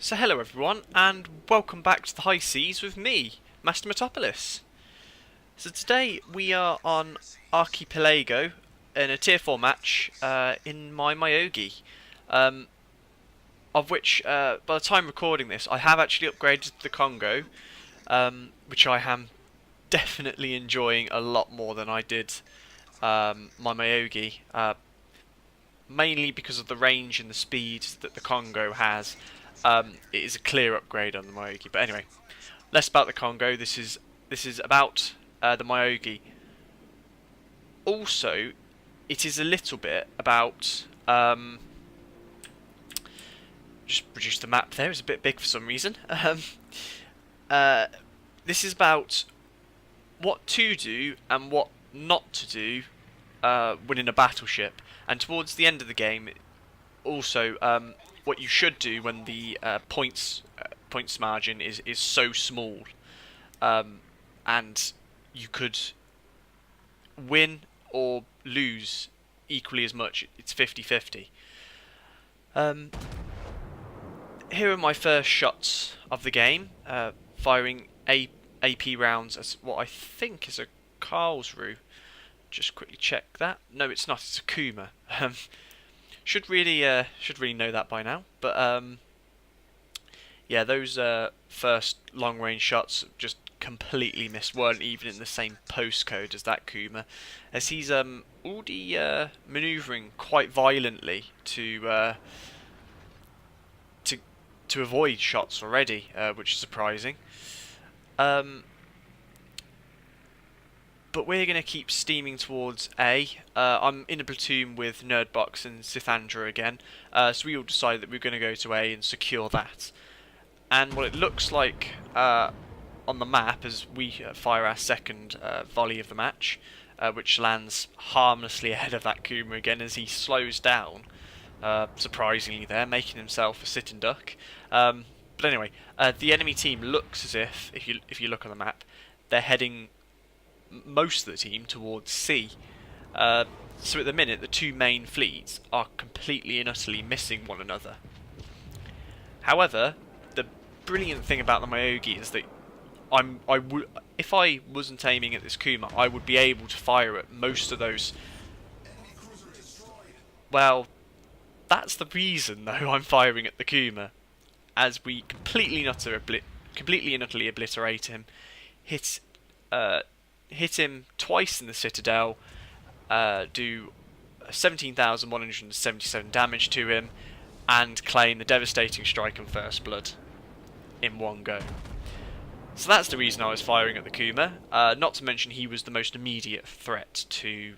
So hello everyone, and welcome back to the High Seas with me, Master Metopolis. So today we are on Archipelago in a Tier 4 match in my Myogi, um, of which, by the time recording this, I have actually upgraded the Congo, which I am definitely enjoying a lot more than I did my Myogi, mainly because of the range and the speed that the Congo has. It is a clear upgrade on the Myogi. But anyway, less about the Congo. This is about the Myogi. Also, it is a little bit about just reduce the map there. It's a bit big for some reason. Uh, this is about what to do and what not to do winning a battleship. And towards the end of the game, also what you should do when the points margin is so small, and you could win or lose equally as much. It's 50-50. Here are my first shots of the game, firing AP rounds as what I think is a Karlsruhe. Just quickly check that. No, it's not. It's a Kuma. Should really know that by now. But yeah, those first long range shots just completely missed. Weren't even in the same postcode as that Kuma, as he's already manoeuvring quite violently to avoid shots already, which is surprising. But we're going to keep steaming towards A. I'm in a platoon with Nerdbox and Sithandra again, so we all decided that we're going to go to A and secure that. And what it looks like on the map as we fire our second volley of the match, which lands harmlessly ahead of that Kuma again as he slows down, surprisingly there, making himself a sitting duck. But anyway, the enemy team looks as if you look on the map, they're heading most of the team towards C. So at the minute, the two main fleets are completely and utterly missing one another. However, the brilliant thing about the Myogi is that if I wasn't aiming at this Kuma, I would be able to fire at most of those. Well, that's the reason, though, I'm firing at the Kuma, as we completely and utterly obliterate him, hit him twice in the Citadel, do 17,177 damage to him, and claim the devastating strike and first blood in one go. So that's the reason I was firing at the Kuma, not to mention he was the most immediate threat to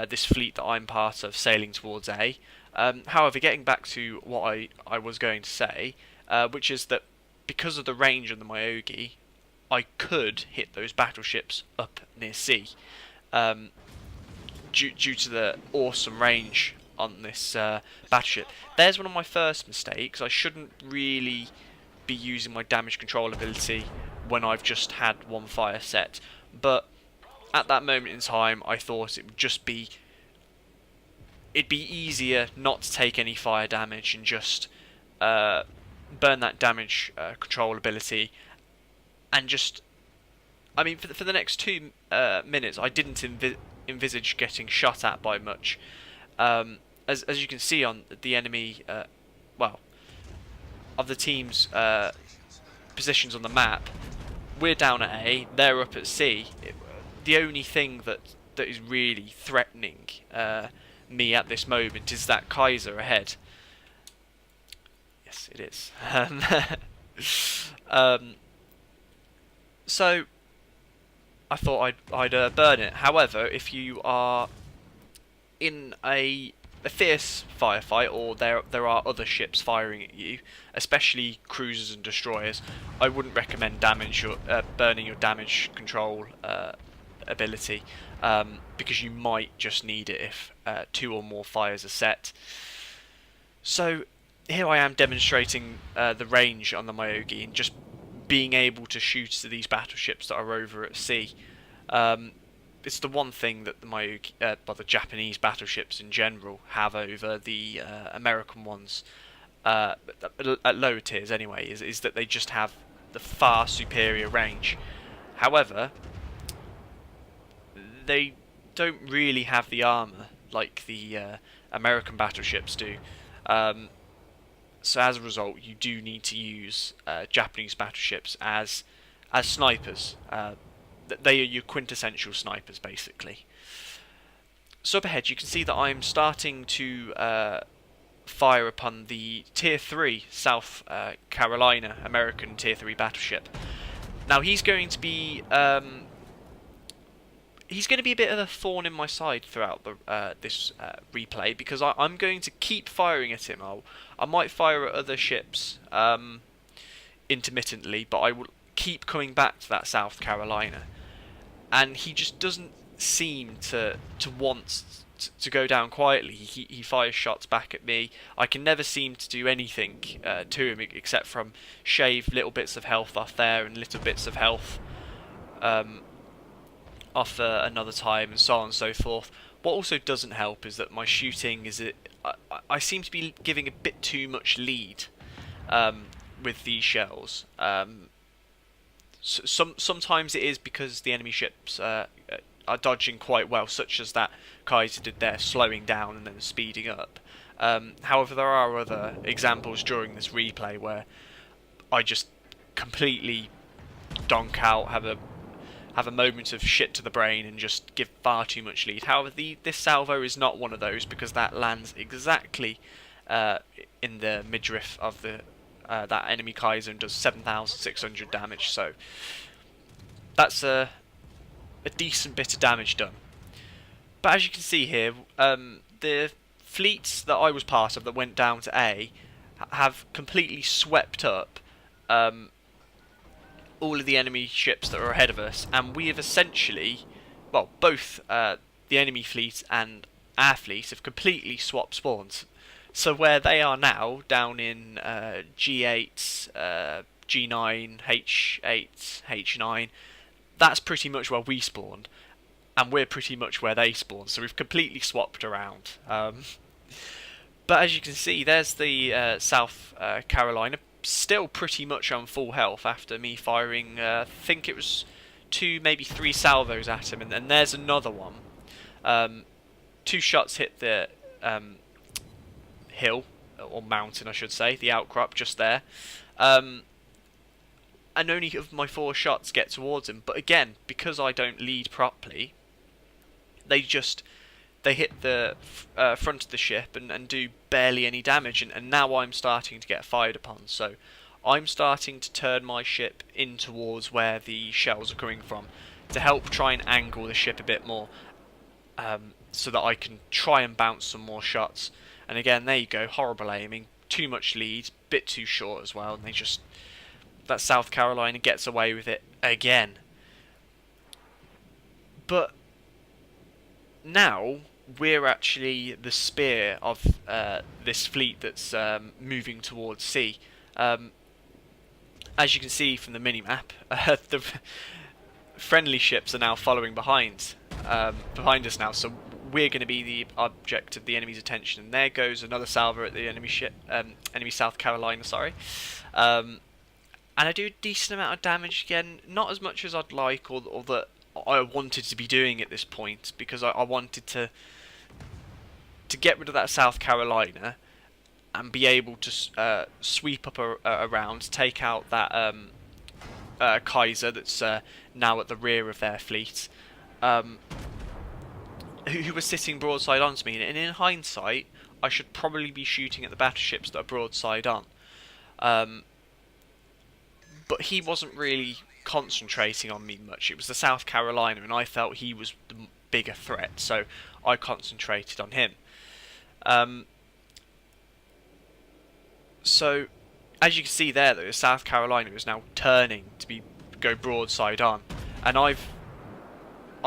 this fleet that I'm part of sailing towards A. However, getting back to what I was going to say, which is that because of the range of the Myogi, I could hit those battleships up near C, due to the awesome range on this battleship. There's one of my first mistakes. I shouldn't really be using my damage control ability when I've just had one fire set, but at that moment in time I thought it'd be easier not to take any fire damage and just burn that damage control ability. And just, I mean, for the next 2 minutes, I didn't envisage getting shot at by much. As you can see on the enemy, well, of the team's positions on the map, we're down at A, they're up at C. The only thing that is really threatening me at this moment is that Kaiser ahead. Yes, it is. So I thought I'd burn it. However, if you are in a fierce firefight, or there are other ships firing at you, especially cruisers and destroyers, I wouldn't recommend burning your damage control ability, because you might just need it if 2 or more fires are set. So here I am demonstrating the range on the Myogi and just being able to shoot to these battleships that are over at sea. It's the one thing that the Japanese battleships in general have over the American ones. at lower tiers anyway, is that they just have the far superior range. However, they don't really have the armor like the American battleships do. Um, so as a result, you do need to use Japanese battleships as snipers. They are your quintessential snipers, basically. So up ahead, you can see that I'm starting to fire upon the Tier 3 South Carolina American Tier 3 battleship. Now he's going to be a bit of a thorn in my side throughout this replay, because I'm going to keep firing at him. I might fire at other ships intermittently, but I will keep coming back to that South Carolina, and he just doesn't seem to want to go down quietly. He fires shots back at me. I can never seem to do anything to him except from shave little bits of health off there and little bits of health off another time, and so on and so forth. What also doesn't help is that my shooting I seem to be giving a bit too much lead with these shells. Sometimes it is because the enemy ships are dodging quite well, such as that Kaiser did there, slowing down and then speeding up. However, there are other examples during this replay where I just completely donk out, have a moment of shit to the brain and just give far too much lead. However, this salvo is not one of those, because that lands exactly in the midriff of that enemy Kaiser and does 7,600 damage. So that's a decent bit of damage done. But as you can see here, the fleets that I was part of that went down to A have completely swept up all of the enemy ships that are ahead of us, and we have essentially, well, both the enemy fleet and our fleet have completely swapped spawns. So where they are now, down in G8, G9, H8, H9, that's pretty much where we spawned, and we're pretty much where they spawned, so we've completely swapped around. But as you can see, there's the South Carolina, still pretty much on full health after me firing, I think it was 2, maybe 3 salvos at him, and then there's another one. 2 shots hit the hill, or mountain I should say, the outcrop just there. And only of my 4 shots get towards him, but again, because I don't lead properly, they hit the front of the ship and do barely any damage, and now I'm starting to get fired upon. So I'm starting to turn my ship in towards where the shells are coming from to help try and angle the ship a bit more, so that I can try and bounce some more shots. And again, there you go, horrible aiming, too much lead, bit too short as well, and that South Carolina gets away with it again. But now we're actually the spear of this fleet that's moving towards sea. As you can see from the minimap, the friendly ships are now following behind us now, so we're going to be the object of the enemy's attention. And there goes another salvo at the enemy ship, enemy South Carolina, sorry. And I do a decent amount of damage again, not as much as I'd like, or that I wanted to be doing at this point, because I wanted to get rid of that South Carolina and be able to sweep up around, take out that Kaiser that's now at the rear of their fleet, who was sitting broadside onto me. And in hindsight, I should probably be shooting at the battleships that are broadside on. But he wasn't really concentrating on me much. It was the South Carolina, and I felt he was the bigger threat, so I concentrated on him. So, as you can see there, though, South Carolina is now turning to go broadside on, and I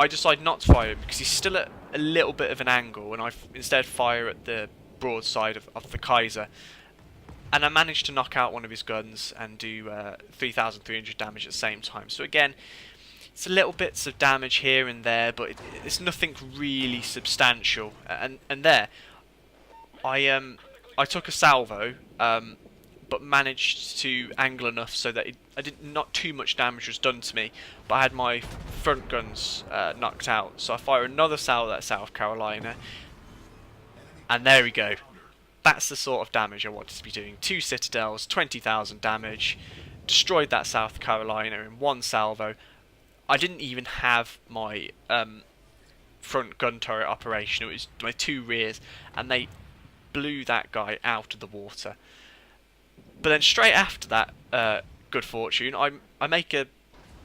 decided not to fire him because he's still at a little bit of an angle, and I instead fire at the broadside of the Kaiser, and I managed to knock out one of his guns and do 3,300 damage at the same time. So again, it's a little bits of damage here and there, but it's nothing really substantial. And there, I I took a salvo, but managed to angle enough so that I didn't not too much damage was done to me. But I had my front guns knocked out, so I fire another salvo at South Carolina, and there we go. That's the sort of damage I wanted to be doing. 2 citadels, 20,000 damage, destroyed that South Carolina in one salvo. I didn't even have my front gun turret operation. It was my 2 rears, and they blew that guy out of the water. But then straight after that, good fortune, I make a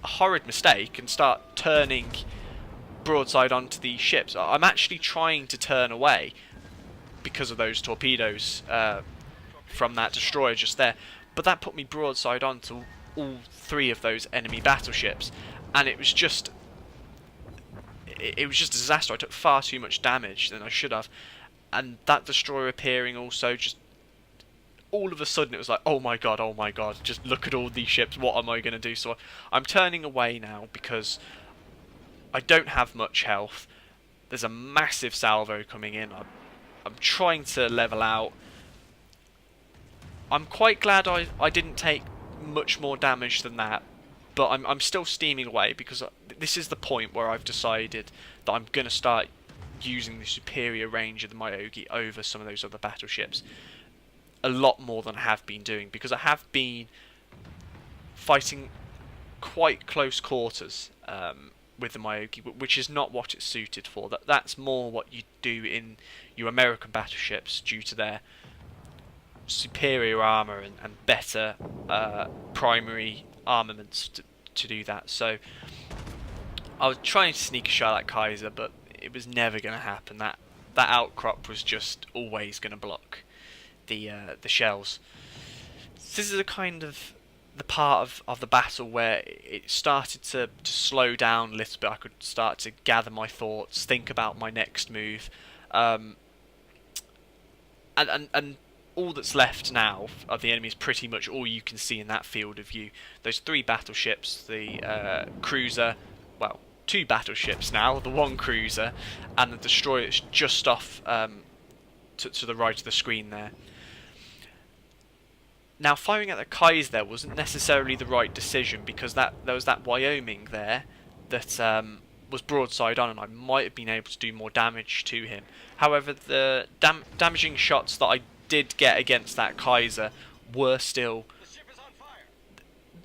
horrid mistake and start turning broadside onto the ships. I'm actually trying to turn away because of those torpedoes from that destroyer just there. But that put me broadside onto all 3 of those enemy battleships, and it was just a disaster. I took far too much damage than I should have, and that destroyer appearing also, just all of a sudden it was like, oh my god, just look at all these ships, what am I going to do? So I'm turning away now because I don't have much health. There's a massive salvo coming in. I'm trying to level out. I'm quite glad I didn't take much more damage than that, but I'm still steaming away because this is the point where I've decided that I'm going to start using the superior range of the Myogi over some of those other battleships a lot more than I have been doing, because I have been fighting quite close quarters with the Myogi, which is not what it's suited for. That's more what you do in your American battleships due to their superior armour and better primary armaments to do that. So I was trying to sneak a shot at Kaiser, but it was never going to happen. That outcrop was just always going to block the shells. So this is a kind of the part of the battle where it started to slow down a little bit. I could start to gather my thoughts, think about my next move, and all that's left now of the enemy is pretty much all you can see in that field of view. Those 3 battleships, the cruiser, well, 2 battleships now, the 1 cruiser, and the destroyer that's just off to the right of the screen there. Now, firing at the Kaiser there wasn't necessarily the right decision, because there was that Wyoming there that was broadside on, and I might have been able to do more damage to him. However, the damaging shots that I did get against that Kaiser were still...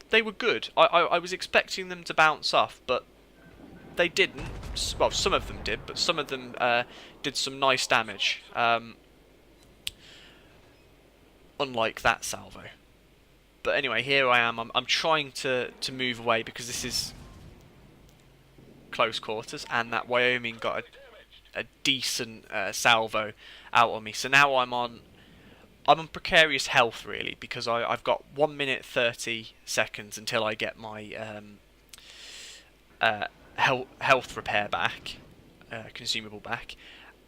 they were good. I was expecting them to bounce off, but they didn't. Well, some of them did, but some of them did some nice damage. Unlike that salvo. But anyway, here I am. I'm trying to move away because this is close quarters, and that Wyoming got a decent salvo out on me. So now I'm on precarious health really, because I've got 1 minute 30 seconds until I get my health repair back, consumable back,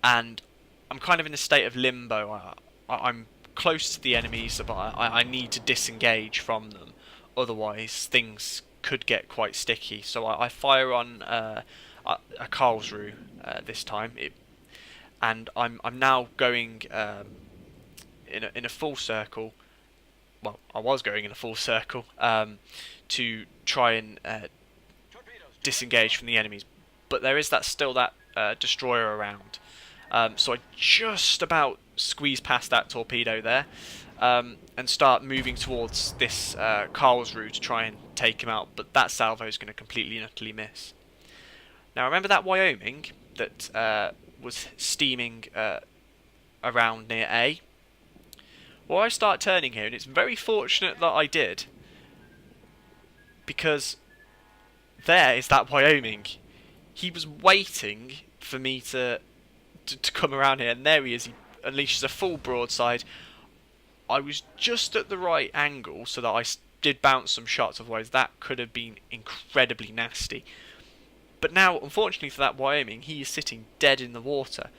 and I'm kind of in a state of limbo. I'm close to the enemies, but I need to disengage from them, otherwise things could get quite sticky. So I fire on a Karlsruhe this time, and I'm now going in a full circle. Well, I was going in a full circle to try and disengage from the enemies, but there is still that destroyer around. So I just about squeeze past that torpedo there and start moving towards this Karlsruhe to try and take him out, but that salvo is going to completely and utterly miss. Now remember that Wyoming that was steaming around near A? Well, I start turning here, and it's very fortunate that I did, because there is that Wyoming. He was waiting for me to come around here, and there he is. He unleashes a full broadside. I was just at the right angle so that I did bounce some shots, otherwise that could have been incredibly nasty. But now, unfortunately for that Wyoming, he is sitting dead in the water.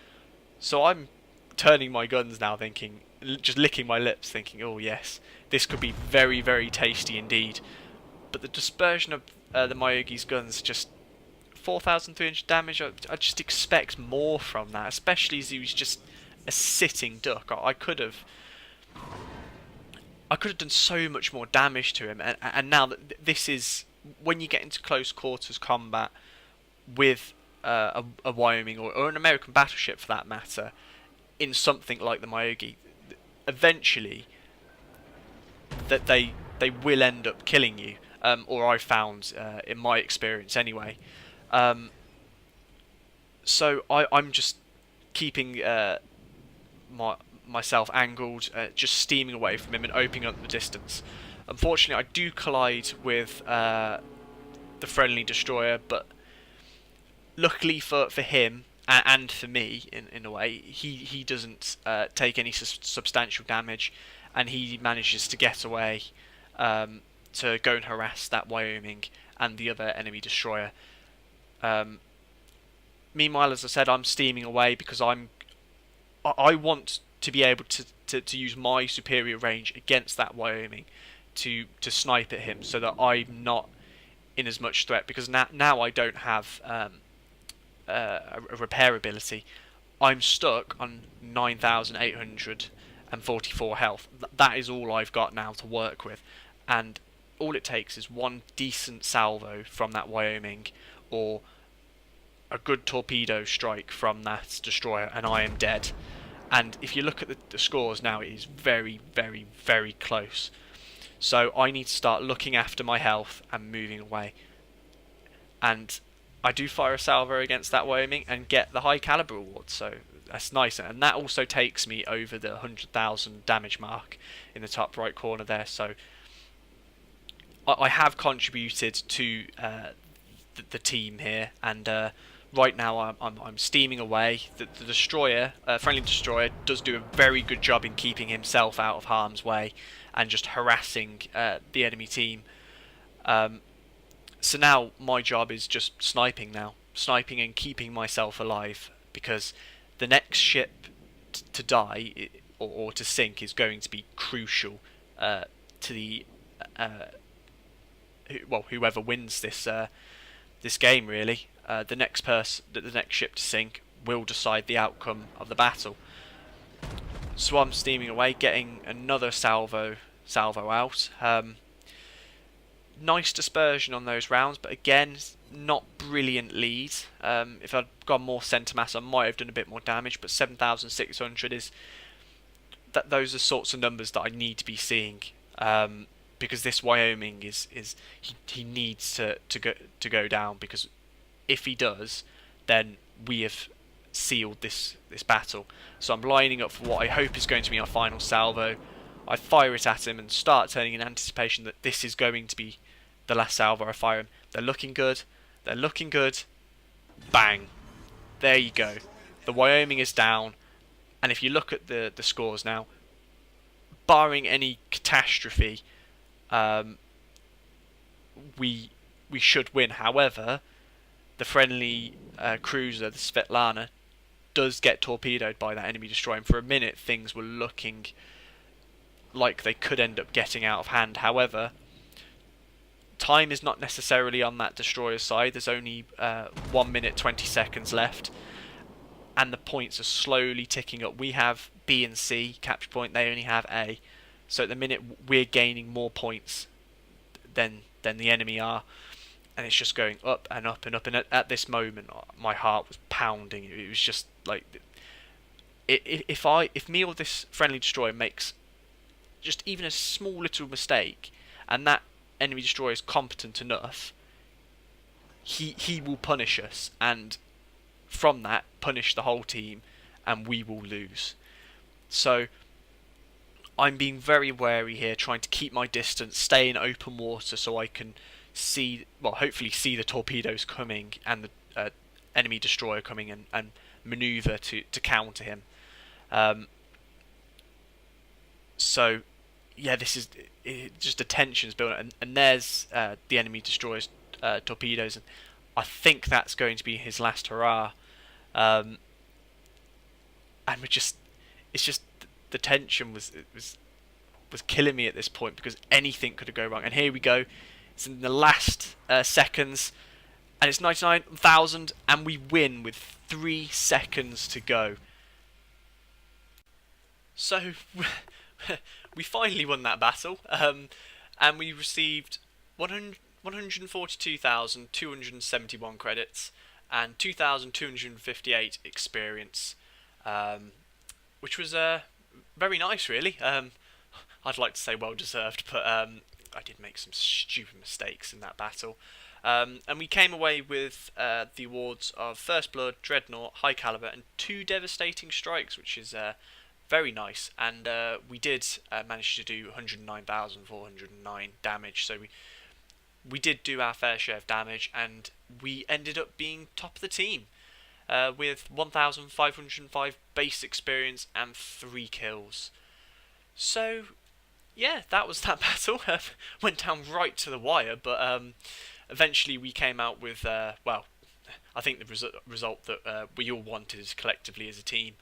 So I'm turning my guns now, thinking, just licking my lips, thinking, oh yes, this could be very, very tasty indeed. But the dispersion of the Myogi's guns, just 4,300 damage, I just expect more from that, especially as he was just a sitting duck. I could have I could have done so much more damage to him, and now that this is when you get into close quarters combat with a Wyoming or an American battleship for that matter, in something like the Myogi, eventually that they will end up killing you, or I found in my experience anyway. Um, so I'm just keeping my myself angled, just steaming away from him and opening up the distance. Unfortunately, I do collide with the friendly destroyer, but luckily for him and for me, in a way, he doesn't take any substantial damage, and he manages to get away to go and harass that Wyoming and the other enemy destroyer. Um, Meanwhile, as I said, I'm steaming away because I want to be able to use my superior range against that Wyoming to snipe at him, so that I'm not in as much threat, because now I don't have a repair ability. I'm stuck on 9,844 health. That is all I've got now to work with, and all it takes is one decent salvo from that Wyoming, or a good torpedo strike from that destroyer, and I am dead. And if you look at the scores now, it is very, very, very close. So I need to start looking after my health and moving away. And I do fire a salvo against that Wyoming and get the high caliber award, so that's nice. And that also takes me over the 100,000 damage mark in the top right corner there. So I have contributed to the team here, and right now I'm steaming away. The destroyer, friendly destroyer, does do a very good job in keeping himself out of harm's way and just harassing the enemy team. So now my job is just sniping now. Sniping and keeping myself alive, because the next ship to die or to sink is going to be crucial to the whoever wins this game, really. The next ship to sink will decide the outcome of the battle. So I'm steaming away, getting another salvo out. Nice dispersion on those rounds, but again, not brilliant lead. If I'd gone more centre mass, I might have done a bit more damage, but 7,600 is those are sorts of numbers that I need to be seeing, because this Wyoming he needs to go down, because if he does, then we have sealed this battle. So I'm lining up for what I hope is going to be our final salvo. I fire it at him and start turning in anticipation that this is going to be the last salvo I fire him. They're looking good. They're looking good. Bang. There you go. The Wyoming is down. And if you look at the scores now, barring any catastrophe, we should win. However, the friendly cruiser, the Svetlana, does get torpedoed by that enemy destroyer. And for a minute, things were looking like they could end up getting out of hand. However, time is not necessarily on that destroyer's side. There's only 1 minute 20 seconds left, and the points are slowly ticking up. We have B and C capture point, they only have A. So at the minute we're gaining more points than the enemy are, and it's just going up and up and up. And at this moment, my heart was pounding. It was just like, if me or this friendly destroyer makes just even a small little mistake, and that enemy destroyer is competent enough, he will punish us, and from that punish the whole team, and we will lose. So I'm being very wary here, trying to keep my distance, stay in open water, so I can hopefully see the torpedoes coming and the enemy destroyer coming, and maneuver to counter him. So yeah, this is just the tension's building, and there's the enemy destroyer's torpedoes, and I think that's going to be his last hurrah. And it's just the tension was killing me at this point, because anything could have gone wrong. And here we go, it's in the last seconds, and it's 99,000, and we win with 3 seconds to go. So we finally won that battle, and we received 142,271 credits and 2,258 experience, um, which was very nice, really. I'd like to say well deserved, but I did make some stupid mistakes in that battle. And we came away with the awards of First Blood, Dreadnought, High Caliber, and 2 Devastating Strikes, which is very nice. And we did manage to do 109,409 damage, so we did do our fair share of damage, and we ended up being top of the team with 1,505 base experience and 3 kills. So yeah, that was that battle. Went down right to the wire, but eventually we came out with well, I think the result that we all wanted collectively as a team.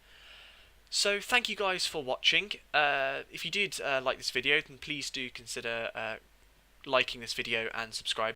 So thank you guys for watching. If you did like this video, then please do consider liking this video and subscribing.